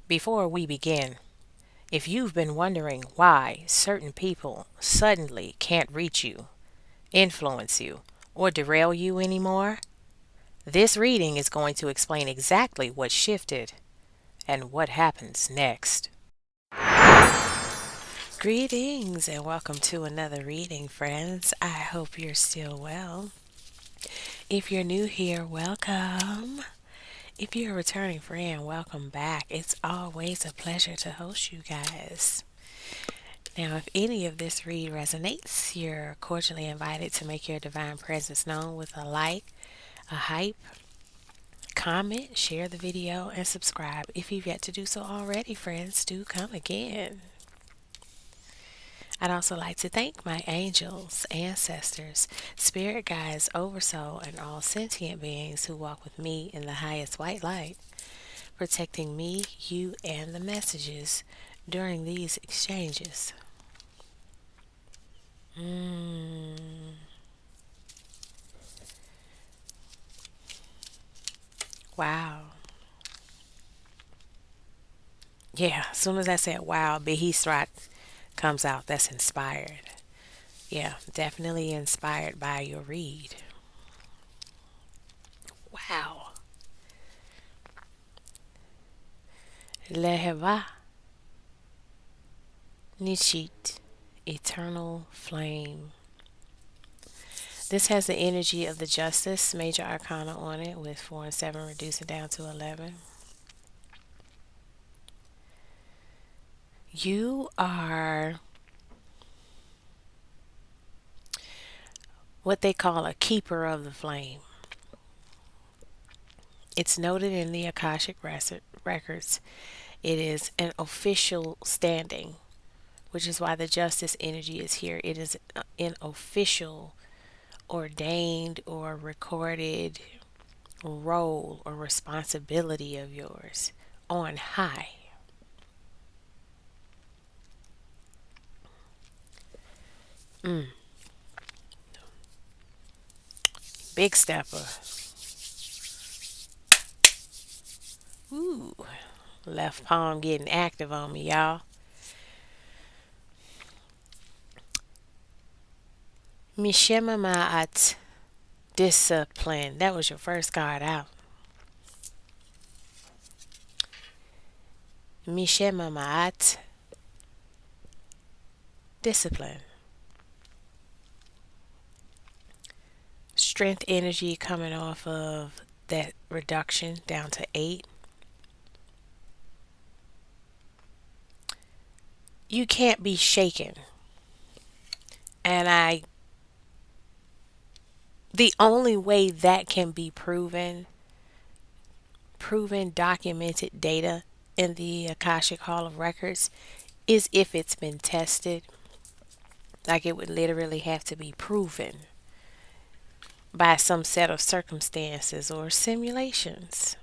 Before we begin, if you've been wondering why certain people suddenly can't reach you, influence you, or derail you anymore, this reading is going to explain exactly what shifted and what happens next. Greetings and welcome to another reading, friends. I hope you're still well. If you're new here, welcome. If you're a returning friend, welcome back. It's always a pleasure to host you guys. Now, if any of this read resonates, you're cordially invited to make your divine presence known with a like, a hype, comment, share the video, and subscribe. If you've yet to do so already, friends, do come again. I'd also like to thank my angels, ancestors, spirit guides, oversoul, and all sentient beings who walk with me in the highest white light, protecting me, you, and the messages during these exchanges. Wow. Yeah, as soon as I said wow, Behistrat comes out. That's inspired. Yeah, definitely inspired by your read. Wow. Leheva Nishit, eternal flame. This has the energy of the Justice, major arcana on it, with 4 and 7 reducing down to 11. You are what they call a keeper of the flame. It's noted in the Akashic records. It is an official standing, which is why the justice energy is here. It is an official, ordained, or recorded role or responsibility of yours on high. Big stepper. Ooh, left palm getting active on me, y'all. Mishema Ma'at, discipline. That was your first card out. Mishema Ma'at, discipline. Strength energy coming off of that reduction down to 8. You can't be shaken. And the only way that can be proven documented data in the Akashic Hall of Records is if it's been tested. Like it would literally have to be proven by some set of circumstances or simulations.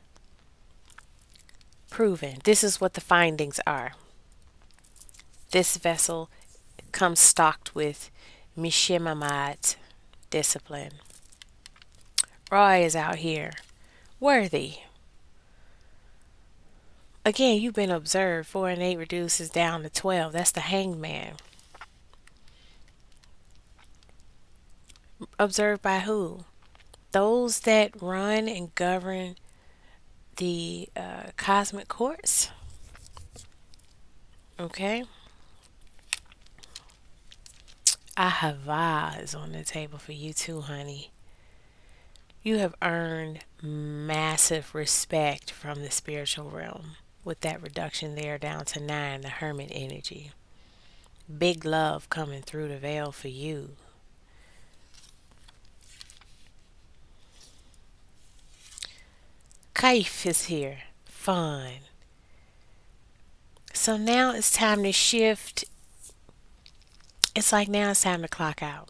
Proven. This is what the findings are. This vessel comes stocked with Mishimamad discipline. Roy is out here. Worthy. Again, you've been observed. 4 and 8 reduces down to 12. That's the hangman. Observed by who? Those that run and govern the cosmic courts. Okay. Ahava is on the table for you too, honey. You have earned massive respect from the spiritual realm with that reduction there down to 9, the hermit energy. Big love coming through the veil for you. Kaif is here. Fun. So now it's time to shift. It's like now it's time to clock out.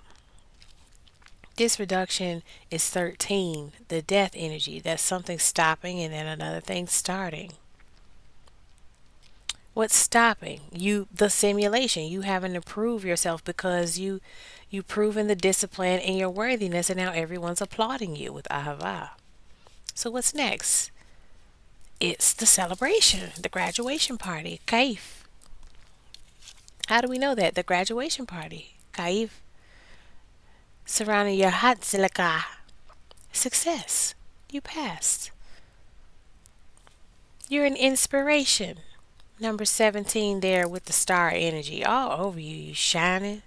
This reduction is 13, the death energy. That's something stopping and then another thing starting. What's stopping? The simulation. You having to prove yourself because you proven the discipline and your worthiness, and now everyone's applauding you with Ahava. So what's next? It's the celebration, the graduation party, kaif. How do we know that? The graduation party, kaif, surrounding your hatzilaka, success. You passed. You're an inspiration. Number 17 there with the star energy all over you. You shining.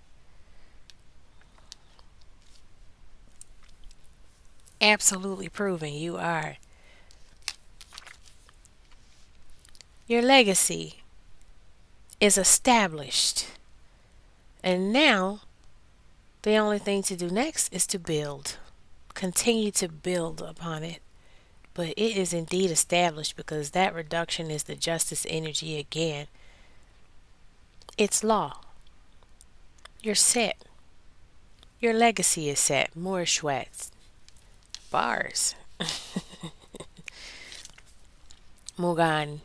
Absolutely proving you are. Your legacy is established. And now, the only thing to do next is to build. Continue to build upon it. But it is indeed established because that reduction is the justice energy again. It's law. You're set. Your legacy is set. More Schwetz. Bars. Mugan.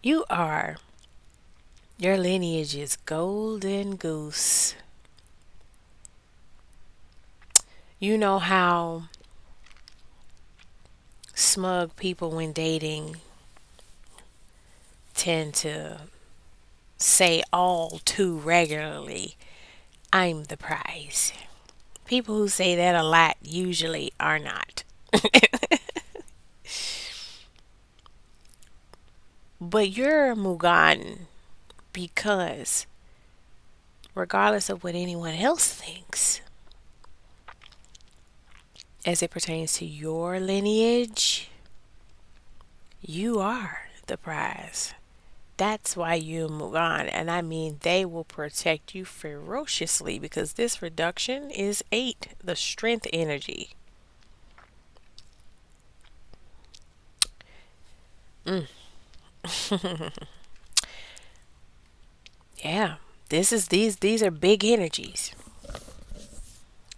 You are. Your lineage is golden goose. You know how smug people when dating tend to say all too regularly, I'm the prize. People who say that a lot usually are not. But you're Mugan because, regardless of what anyone else thinks, as it pertains to your lineage, you are the prize. That's why you move on. And I mean, they will protect you ferociously because this reduction is 8, the strength energy. Mm. Yeah, these are big energies.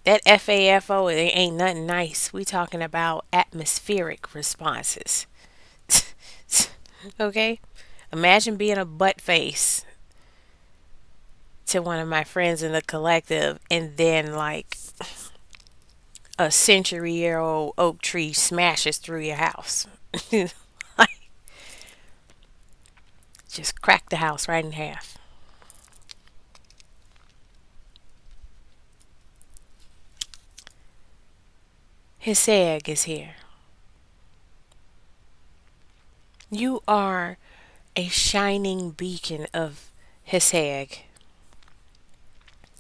That FAFO, it ain't nothing nice. We talking about atmospheric responses. Okay? Imagine being a butt face to one of my friends in the collective and then like a century-year-old oak tree smashes through your house. Like, just crack the house right in half. His egg is here. You are a shining beacon of his egg.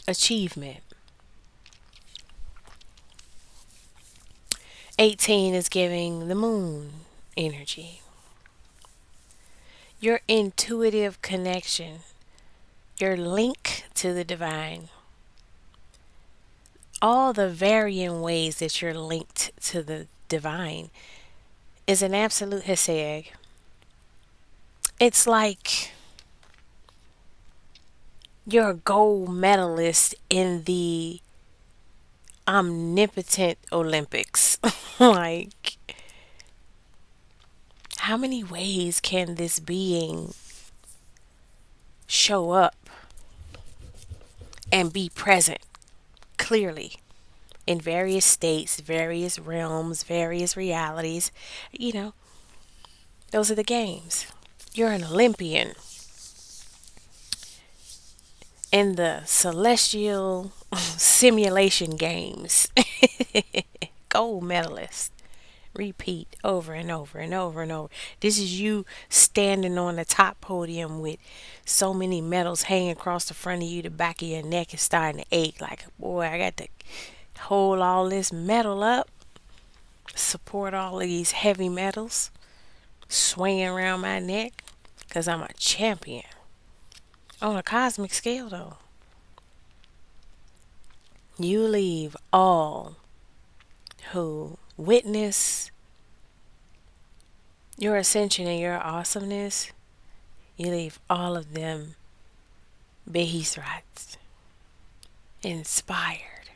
Achievement. 18 is giving the moon energy. Your intuitive connection, your link to the divine, all the varying ways that you're linked to the divine is an absolute heseg. It's like you're a gold medalist in the omnipotent Olympics. Like, how many ways can this being show up and be present clearly in various states, various realms, various realities? You know, those are the games. You're an Olympian in the celestial simulation games. Gold medalist. Repeat over and over and over and over. This is you standing on the top podium with so many medals hanging across the front of you, the back of your neck is starting to ache. Like, boy, I got to hold all this metal up, support all of these heavy metals swinging around my neck, because I'm a champion. On a cosmic scale, though, you leave all who witness your ascension and your awesomeness, you leave all of them behisrat, inspired.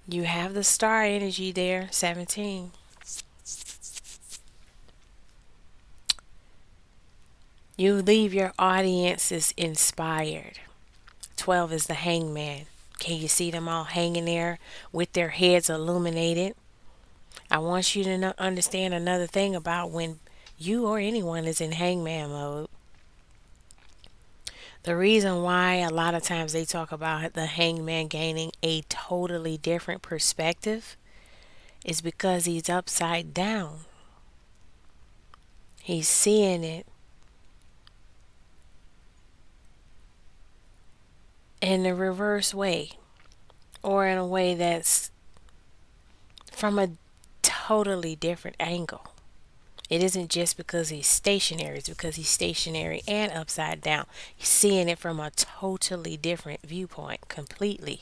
You have the star energy there, 17. You leave your audiences inspired. 12 is the hangman, Can you see them all hanging there with their heads illuminated? I want you to understand another thing about when you or anyone is in hangman mode. The reason why a lot of times they talk about the hangman gaining a totally different perspective is because he's upside down. He's seeing it in the reverse way, or in a way that's from a totally different angle. It isn't just because he's stationary, it's because he's stationary and upside down. He's seeing it from a totally different viewpoint, completely.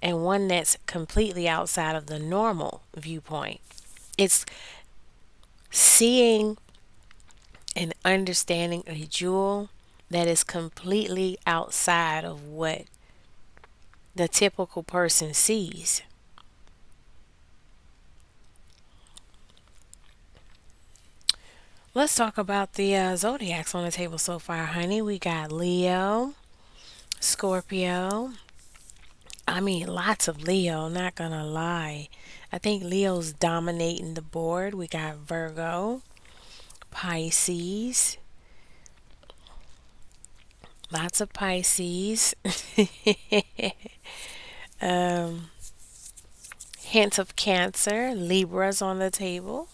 And one that's completely outside of the normal viewpoint. It's seeing and understanding a jewel that is completely outside of what the typical person sees. Let's talk about the zodiacs on the table so far, honey. We got Leo, Scorpio. I mean, lots of Leo, not gonna lie. I think Leo's dominating the board. We got Virgo, Pisces, lots of Pisces. um, Hint of Cancer, Libra's on the table.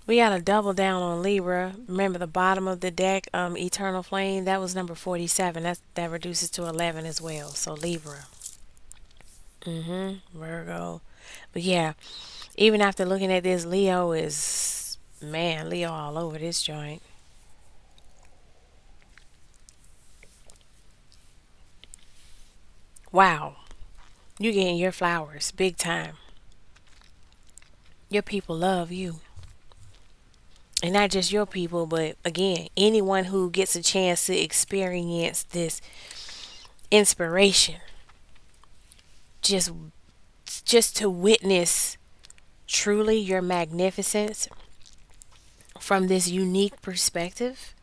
We got to double down on Libra. Remember the bottom of the deck, Eternal Flame, that was number 47. That reduces to 11 as well. So Libra. Virgo. But yeah, even after looking at this, Leo is, man, Leo all over this joint. Wow. You getting your flowers big time. Your people love you. And not just your people, but again, anyone who gets a chance to experience this inspiration, just to witness truly your magnificence from this unique perspective.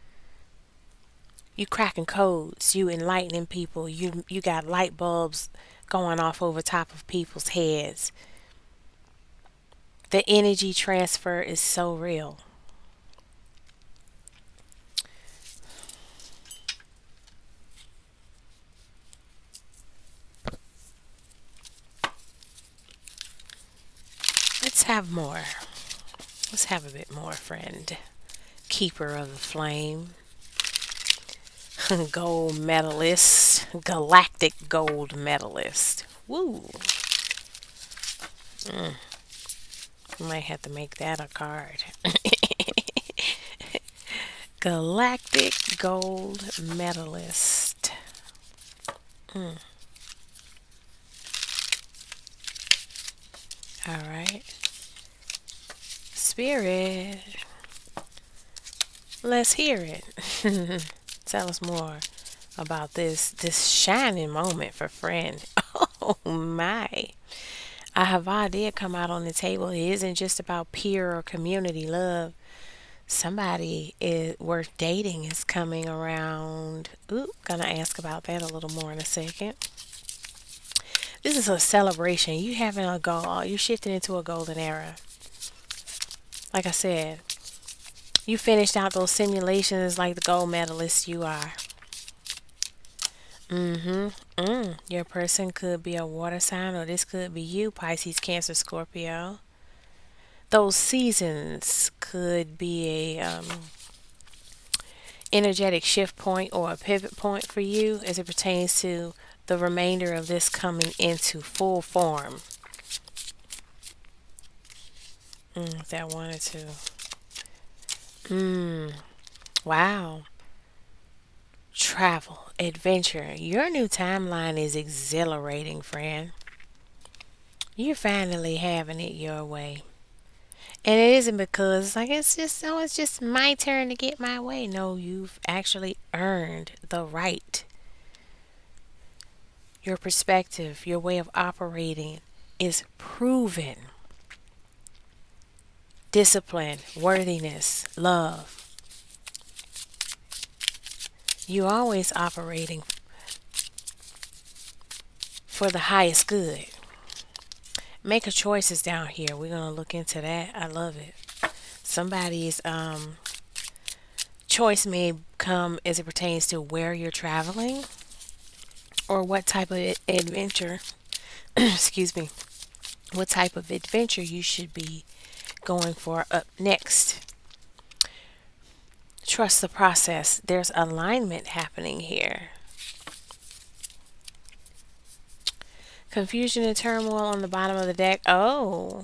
You cracking codes, you enlightening people, you got light bulbs going off over top of people's heads. The energy transfer is so real. Let's have more. Let's have a bit more, friend. Keeper of the flame. Gold medalist. Galactic gold medalist. Woo. Might have to make that a card. Galactic gold medalist. All right. Spirit. Let's hear it. Tell us more about this shining moment for friend. Oh my. Ahava did come out on the table. It isn't just about peer or community love. Somebody is worth dating is coming around. Ooh, gonna ask about that a little more in a second. This is a celebration. You having a goal. You shifting into a golden era. Like I said, you finished out those simulations like the gold medalist you are. Your person could be a water sign, or this could be you, Pisces, Cancer, Scorpio. Those seasons could be a energetic shift point or a pivot point for you as it pertains to the remainder of this coming into full form. That one or two. Wow. Travel, adventure. Your new timeline is exhilarating, friend. You're finally having it your way. And it isn't because like it's just my turn to get my way. No, you've actually earned the right. Your perspective, your way of operating is proven. Discipline, worthiness, love. You always operating for the highest good. Make a choices down here. We're gonna look into that. I love it. Somebody's choice may come as it pertains to where you're traveling or what type of adventure excuse me, what type of adventure you should be going for up next. Trust the process. There's alignment happening here. Confusion and turmoil on the bottom of the deck. Oh,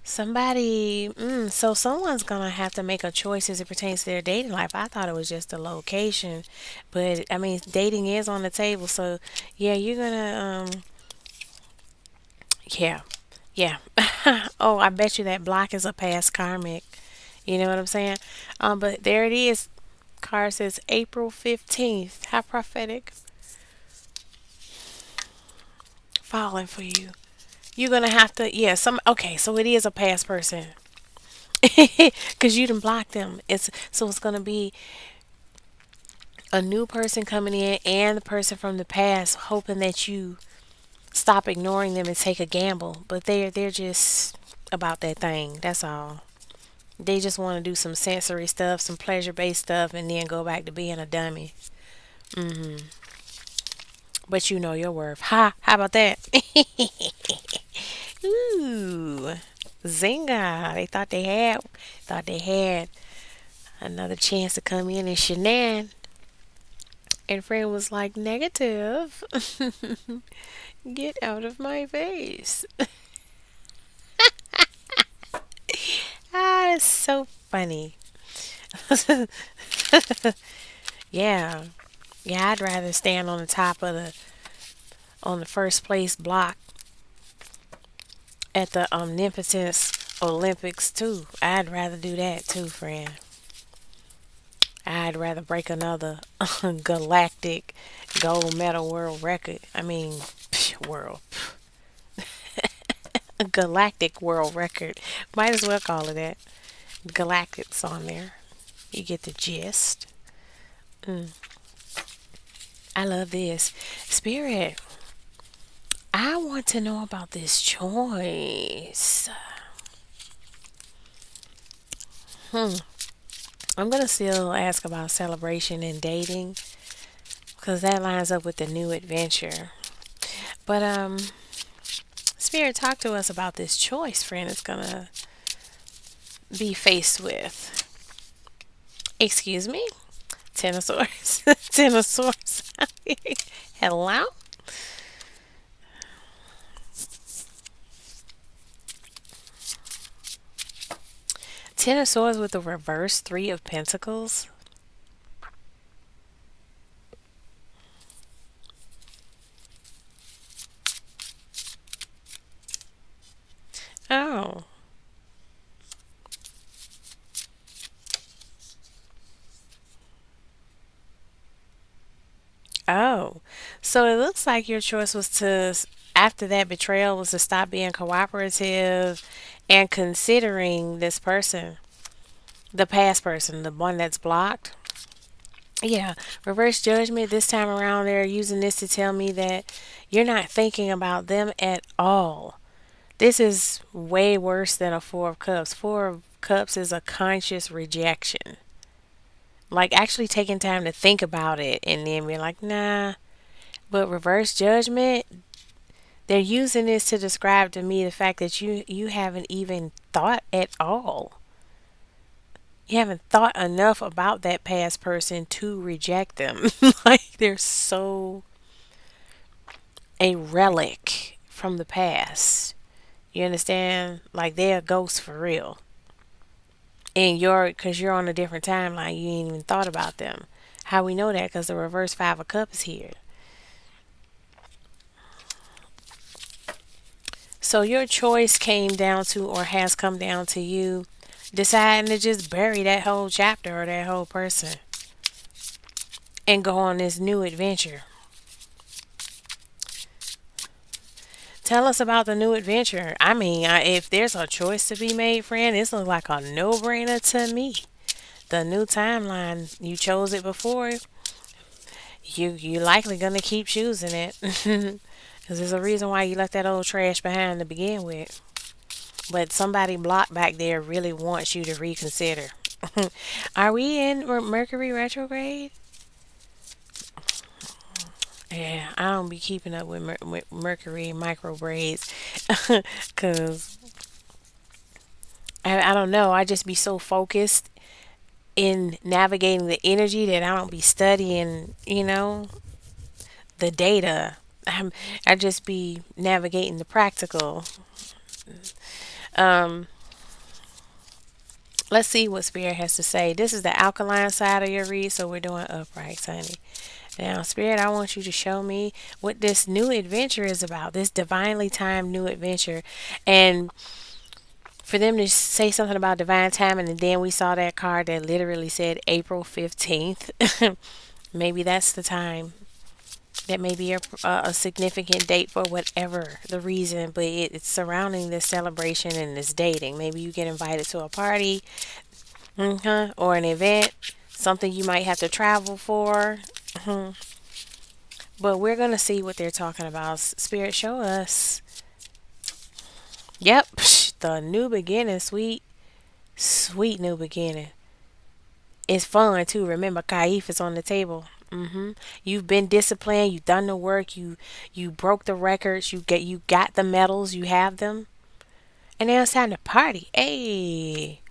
somebody. So someone's gonna have to make a choice as it pertains to their dating life. I thought it was just a location, but I mean, dating is on the table. So yeah, you're gonna yeah, yeah. Oh, I bet you that block is a past karmic. You know what I'm saying? But there it is. Card says April 15th. How prophetic. Falling for you. You're gonna have to, yeah, okay, so it is a past person. Because you didn't block them. It's gonna be a new person coming in and the person from the past hoping that you stop ignoring them and take a gamble. But they're just about that thing. That's all. They just want to do some sensory stuff, some pleasure based stuff, and then go back to being a dummy. But you know your worth. Ha! How about that? Ooh, Zinga! They thought they had another chance to come in and shenan. And friend was like, negative. Get out of my face. Ah, it's so funny. Yeah, yeah. I'd rather stand on the top of the first place block at the Omnipotence Olympics too. I'd rather do that too, friend. I'd rather break another galactic gold medal world record. I mean, world. A galactic world record. Might as well call it that. Galactic's on there. You get the gist. Mm, I love this. Spirit, I want to know about this choice. Hmm. I'm going to still ask about celebration and dating because that lines up with the new adventure. But Spirit, talk to us about this choice friend is going to be faced with. Excuse me? Ten of Swords. Ten of Swords. Hello? Ten of Swords with the reverse Three of Pentacles. Oh. Oh. So it looks like your choice was to, after that betrayal, was to stop being cooperative and considering this person, the past person, the one that's blocked. Yeah, reverse judgment. This time around, they're using this to tell me that you're not thinking about them at all. This is way worse than a Four of Cups. Four of Cups is a conscious rejection. Like actually taking time to think about it and then be like, nah. But reverse judgment, they're using this to describe to me the fact that you haven't even thought at all. You haven't thought enough about that past person to reject them. Like they're so a relic from the past. You understand? Like they're a ghost for real. And because you're on a different timeline, you ain't even thought about them. How we know that? Because the reverse Five of Cups is here. So your choice came down to, or has come down to you deciding to just bury that whole chapter or that whole person and go on this new adventure. Tell us about the new adventure. I mean, if there's a choice to be made, friend, this looks like a no-brainer to me. the new timeline. You chose it before. You likely gonna keep choosing it. Because there's a reason why you left that old trash behind to begin with. But somebody blocked back there really wants you to reconsider. Are we in Mercury retrograde? Yeah, I don't be keeping up with, with Mercury micro braids because I don't know. I just be so focused in navigating the energy that I don't be studying, the data. I just be navigating the practical. Um, let's see what Spirit has to say. This is the alkaline side of your read, so we're doing uprights, honey. Now, Spirit, I want you to show me what this new adventure is about, this divinely timed new adventure. And for them to say something about divine timing, and then we saw that card that literally said April 15th. Maybe that's the time. That may be a significant date for whatever the reason, but it's surrounding this celebration and this dating. Maybe you get invited to a party, or an event, something you might have to travel for. But we're going to see what they're talking about. Spirit, show us. Yep, the new beginning, sweet, sweet new beginning. It's fun too. Remember, Kaif is on the table. You've been disciplined. You've done the work. You broke the records. You got the medals. You have them. And now it's time to party. Hey,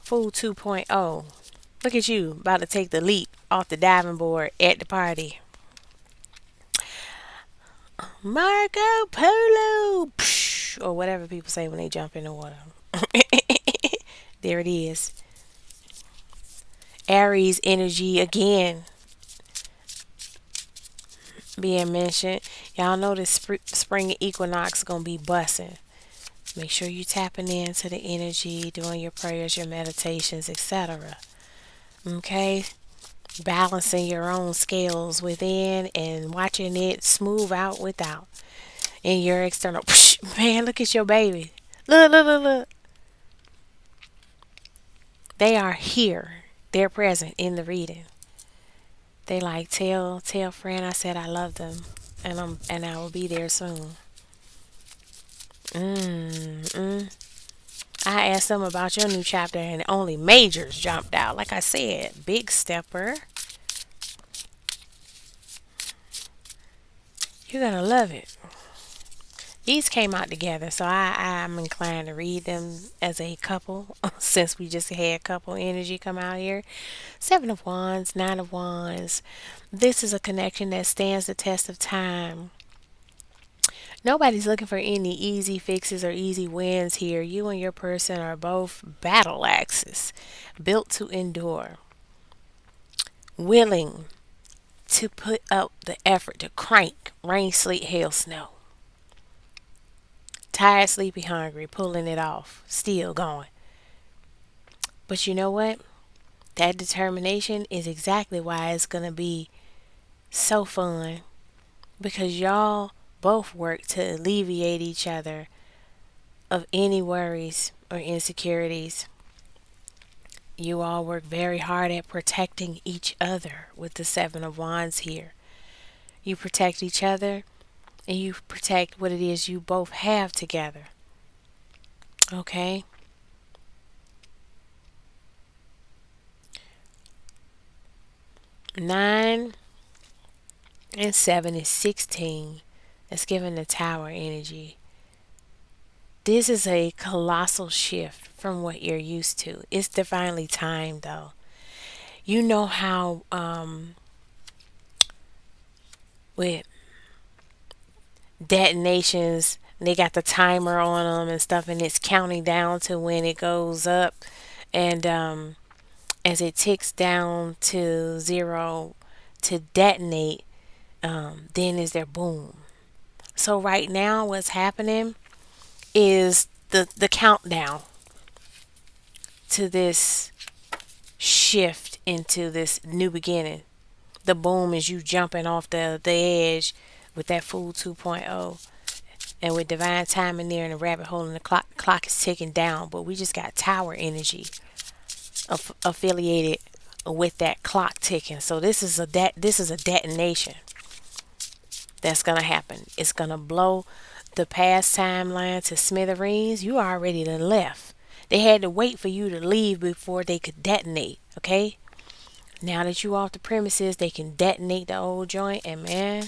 Fool 2.0. Look at you about to take the leap off the diving board at the party. Marco Polo, or whatever people say when they jump in the water. There it is. Aries energy again being mentioned. Y'all know this spring equinox gonna be bussing. Make sure you tapping into the energy, doing your prayers, your meditations, etc. Okay, balancing your own scales within and watching it smooth out without. In your external, man, look at your baby. Look, look, look, look. They are here. They're present in the reading. They like tell friend I said I love them, and I will be there soon. I asked them about your new chapter, and only majors jumped out. Like I said, big stepper. You're gonna love it. These came out together, so I'm inclined to read them as a couple since we just had couple energy come out here. Seven of Wands, Nine of Wands. This is a connection that stands the test of time. Nobody's looking for any easy fixes or easy wins here. You and your person are both battle axes, built to endure, willing to put up the effort to crank rain, sleet, hail, snow. Tired, sleepy, hungry, pulling it off, still going. But you know what? That determination is exactly why it's going to be so fun, because y'all both work to alleviate each other of any worries or insecurities. You all work very hard at protecting each other with the Seven of Wands here. You protect each other and you protect what it is you both have together. Okay? Nine and seven is 16. That's giving the tower energy. This is a colossal shift from what you're used to. It's divinely timed though. You know how with detonations they got the timer on them and stuff, and it's counting down to when it goes up, and as it ticks down to zero to detonate, then is there boom. So right now what's happening is the countdown to this shift into this new beginning. The boom is you jumping off the edge with that Fool 2.0. And with divine timing there and the rabbit hole in the clock is ticking down. But we just got tower energy. affiliated with that clock ticking. So this is a detonation that's gonna happen. It's gonna blow the past timeline to smithereens. You already done left. They had to wait for you to leave before they could detonate. Okay. Now that you off the premises, they can detonate the old joint, and man,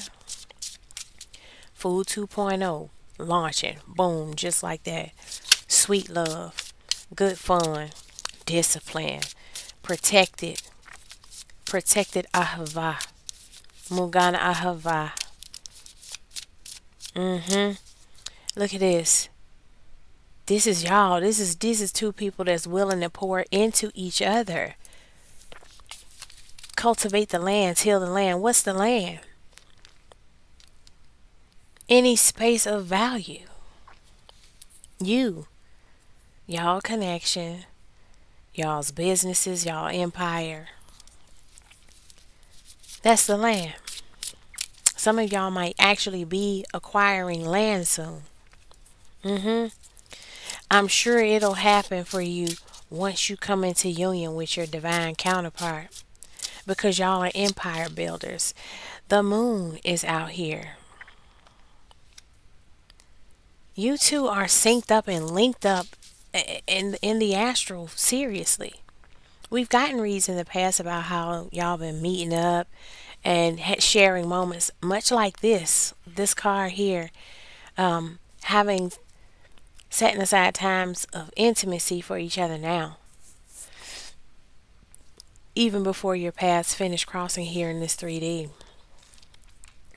Food 2.0 launching. Boom, just like that. Sweet love, good fun, discipline, protected, protected ahava, mugana ahava. Mhm. Look at this. This is y'all. This is two people that's willing to pour into each other. Cultivate the land, till the land. What's the land? Any space of value. You, y'all connection, y'all's businesses, y'all empire. That's the land. Some of y'all might actually be acquiring land soon. hmm I'm sure it'll happen for you once you come into union with your divine counterpart because y'all are empire builders. The moon is out here. You two are synced up and linked up in the astral seriously. We've gotten reads in the past about how y'all been meeting up and sharing moments much like this card here, having setting aside times of intimacy for each other now, even before your paths finish crossing here in this 3D.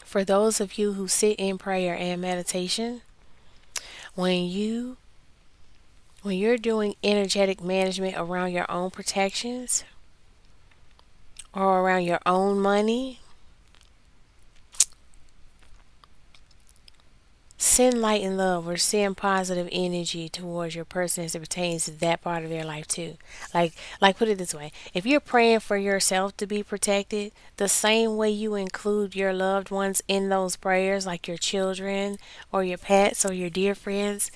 For those of you who sit in prayer and meditation, when you when you're doing energetic management around your own protections or around your own money, send light and love or send positive energy towards your person as it pertains to that part of their life too. Like put it this way. If you're praying for yourself to be protected, the same way you include your loved ones in those prayers, like your children or your pets or your dear friends,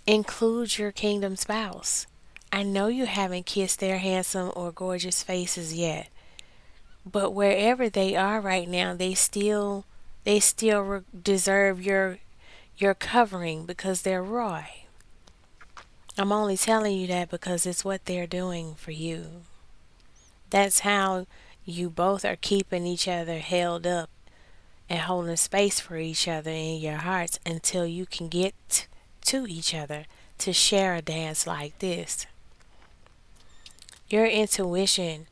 include your kingdom spouse. I know you haven't kissed their handsome or gorgeous faces yet, but wherever they are right now, they still deserve your covering because they're Roy. I'm only telling you that because it's what they're doing for you. That's how you both are keeping each other held up and holding space for each other in your hearts until you can get to each other to share a dance like this. Your intuition,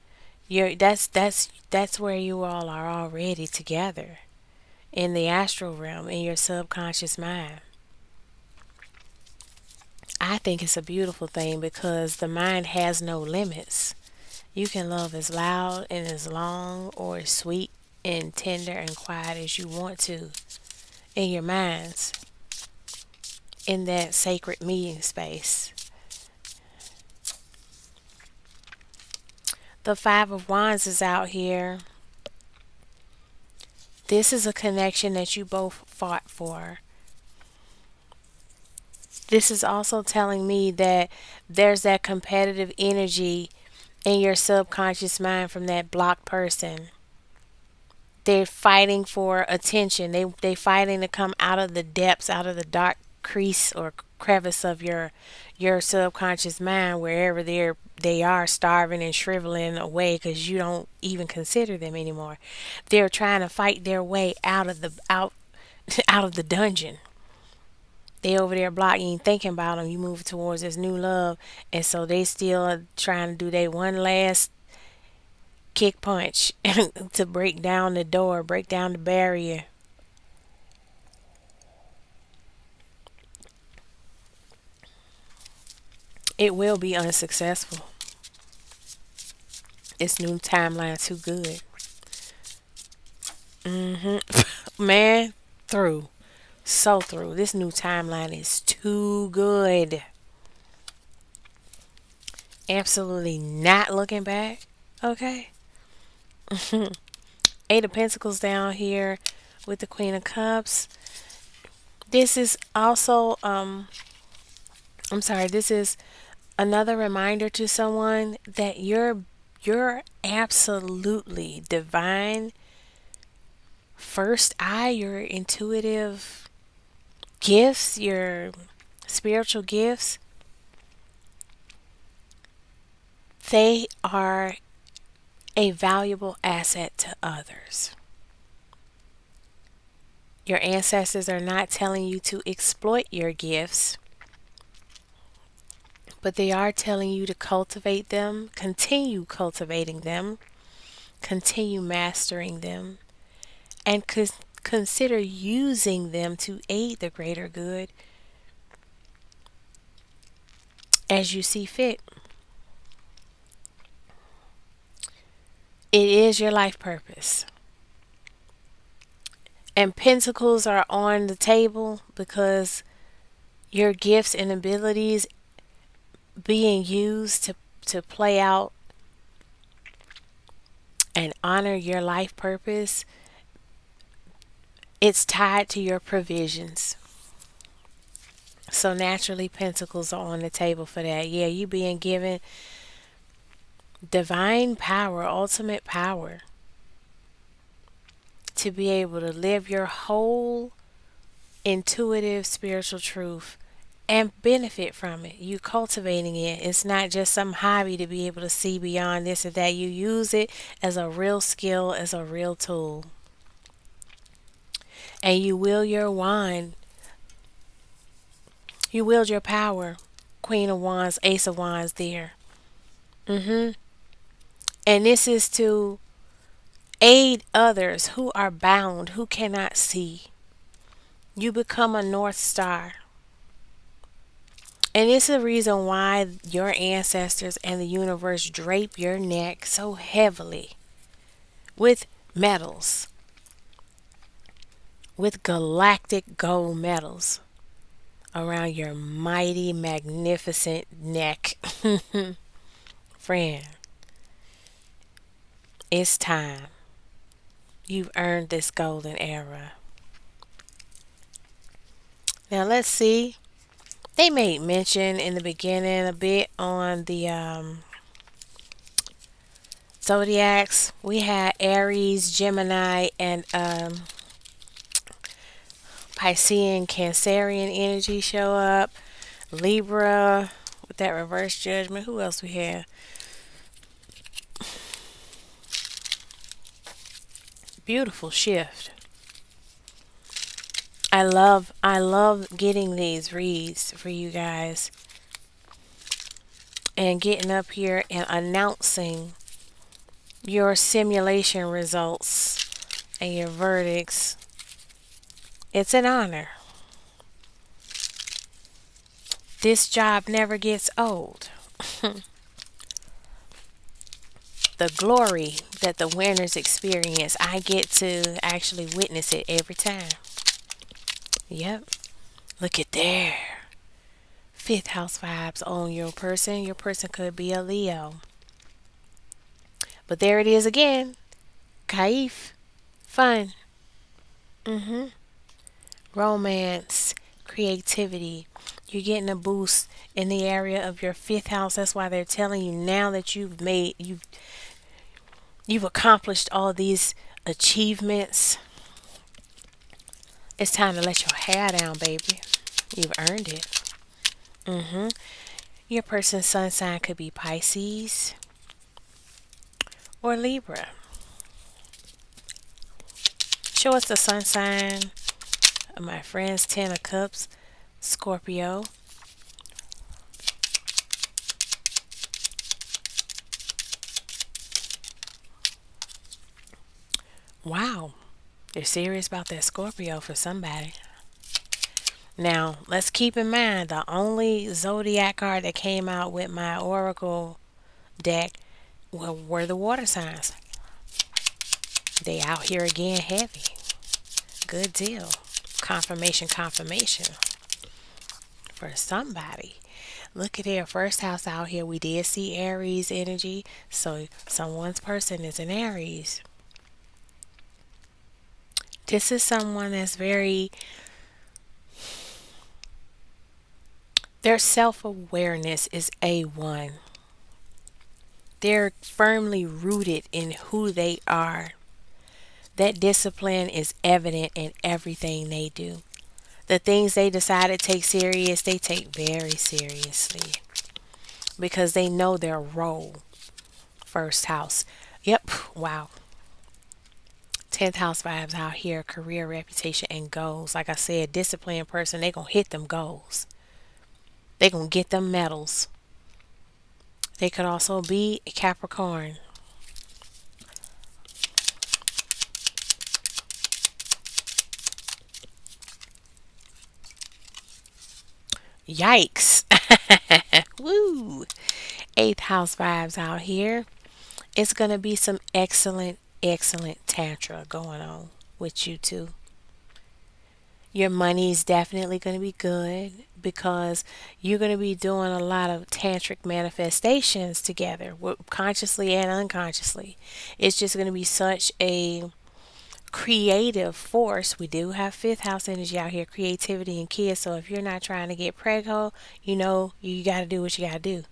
that's where you all are already together in the astral realm in your subconscious mind. I think it's a beautiful thing because the mind has no limits. You can love as loud and as long or as sweet and tender and quiet as you want to in your minds in that sacred meeting space. The Five of Wands is out here. This is a connection that you both fought for. This is also telling me that there's that competitive energy in your subconscious mind from that blocked person. They're fighting for attention. They fighting to come out of the depths, out of the dark crease or crevice of your subconscious mind, wherever they are starving and shriveling away because you don't even consider them anymore. They're trying to fight their way out of the dungeon. They over there blocking, thinking about them. You move towards this new love, and so they still are trying to do their one last kick punch to break down the door, break down the barrier. It will be unsuccessful. This new timeline too good. hmm Man, through. So through. This new timeline is too good. Absolutely not looking back. Okay. Eight of Pentacles down here with the Queen of Cups. This is also I'm sorry, this is Another reminder to someone that you're absolutely divine first eye, your intuitive gifts, your spiritual gifts, they are a valuable asset to others. Your ancestors are not telling you to exploit your gifts, but they are telling you to cultivate them, continue cultivating them, continue mastering them, and consider using them to aid the greater good as you see fit. It is your life purpose. And pentacles are on the table because your gifts and abilities being used to play out and honor your life purpose, it's tied to your provisions. So naturally, pentacles are on the table for that. Yeah, you being given divine power, ultimate power to be able to live your whole intuitive spiritual truth and benefit from it. You cultivating it. It's not just some hobby to be able to see beyond this or that. You use it as a real skill, as a real tool. And you wield your wand. You wield your power. Queen of Wands, Ace of Wands there. And this is to aid others who are bound, who cannot see. You become a North Star. And it's the reason why your ancestors and the universe drape your neck so heavily with metals, with galactic gold metals around your mighty, magnificent neck. Friend, it's time. You've earned this golden era. Now let's see. They made mention in the beginning a bit on the zodiacs. We had Aries, Gemini, and Piscean, Cancerian energy show up. Libra with that reverse judgment. Who else we have? Beautiful shift. I love getting these reads for you guys and getting up here and announcing your simulation results and your verdicts. It's an honor. This job never gets old. The glory that the winners experience, I get to actually witness it every time. Yep. Look at there. Fifth house vibes on your person. Your person could be a Leo. But there it is again. Kaif. Fun. Romance. Creativity. You're getting a boost in the area of your fifth house. That's why they're telling you now that you've accomplished all these achievements. It's time to let your hair down, baby. You've earned it. Your person's sun sign could be Pisces or Libra. Show us the sun sign of my friend's Ten of Cups, Scorpio. Wow, they're serious about that Scorpio for somebody. Now, let's keep in mind the only zodiac card that came out with my oracle deck were the water signs. They out here again heavy. Good deal. Confirmation, confirmation for somebody. Look at their first house out here. We did see Aries energy. So someone's person is an Aries. This is someone that's very Their self-awareness is A1. They're firmly rooted in who they are. That discipline is evident in everything they do. The things they decide to take serious, they take very seriously because they know their role. First house. Yep. Wow. 10th house vibes out here, career, reputation, and goals. Like I said, disciplined person, they going to hit them goals. They going to get them medals. They could also be a Capricorn. Yikes. Woo. 8th house vibes out here. It's going to be some excellent, excellent tantra going on with you two. Your money is definitely going to be good because you're going to be doing a lot of tantric manifestations together, consciously and unconsciously. It's just going to be such a creative force. We do have fifth house energy out here, creativity and kids. So if you're not trying to get preggo, you know you got to do what you got to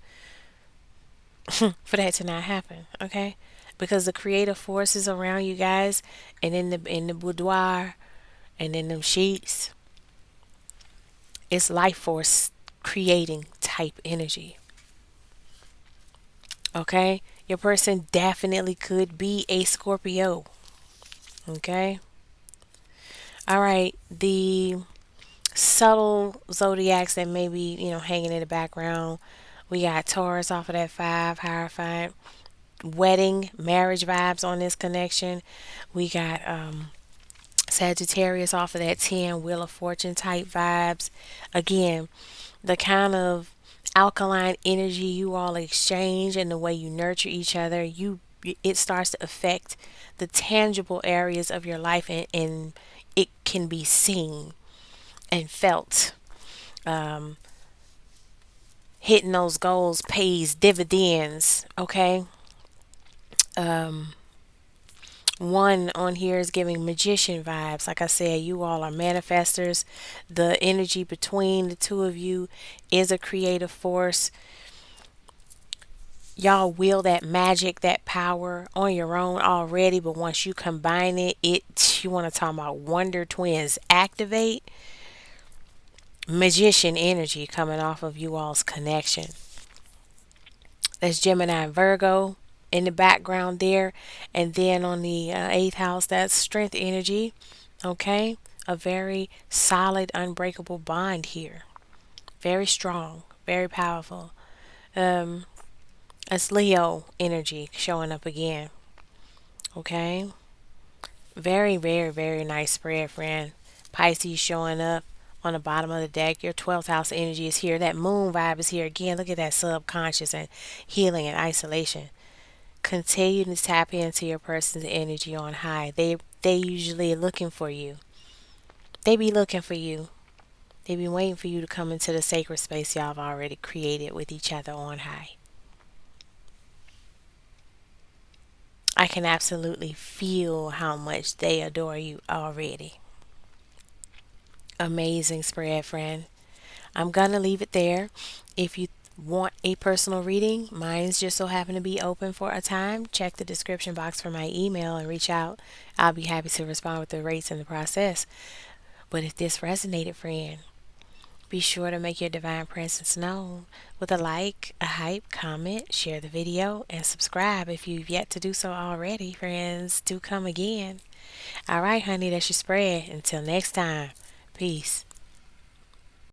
do for that to not happen. Okay, because the creative forces around you guys, and in the boudoir, and in them sheets, it's life force creating type energy. Okay, your person definitely could be a Scorpio. Okay, all right, the subtle zodiacs that may be, hanging in the background. We got Taurus off of that 5, Hierophant, wedding, marriage vibes on this connection. We got Sagittarius off of that 10, Wheel of Fortune type vibes. Again, the kind of alkaline energy you all exchange and the way you nurture each other, it starts to affect the tangible areas of your life, and it can be seen and felt. Um, Hitting those goals pays dividends. Okay. Um, One on here is giving magician vibes. Like I said, you all are manifestors. The energy between the two of you is a creative force. Y'all wield that magic, that power on your own already, but once you combine it, you want to talk about Wonder Twins activate. Magician energy coming off of you all's connection. That's Gemini and Virgo in the background there. And then on the eighth house, that's strength energy. Okay. A very solid, unbreakable bond here. Very strong, very powerful. Um, that's Leo energy showing up again. Okay. Very, very, very nice spread, friend. Pisces showing up on the bottom of the deck. Your 12th house energy is here. That moon vibe is here again. Look at that subconscious and healing and isolation. Continue to tap into your person's energy on high. They usually looking for you. They be looking for you. They be waiting for you to come into the sacred space y'all have already created with each other on high. I can absolutely feel how much they adore you already. Amazing spread, friend. I'm gonna leave it there. If you want a personal reading, mine's just so happen to be open for a time. Check the description box for my email and reach out. I'll be happy to respond with the rates in the process. But if this resonated, friend, be sure to make your divine presence known with a like, a hype, comment, share the video, and subscribe if you've yet to do so already, friends. Do come again. All right, honey, that's your spread. Until next time, peace.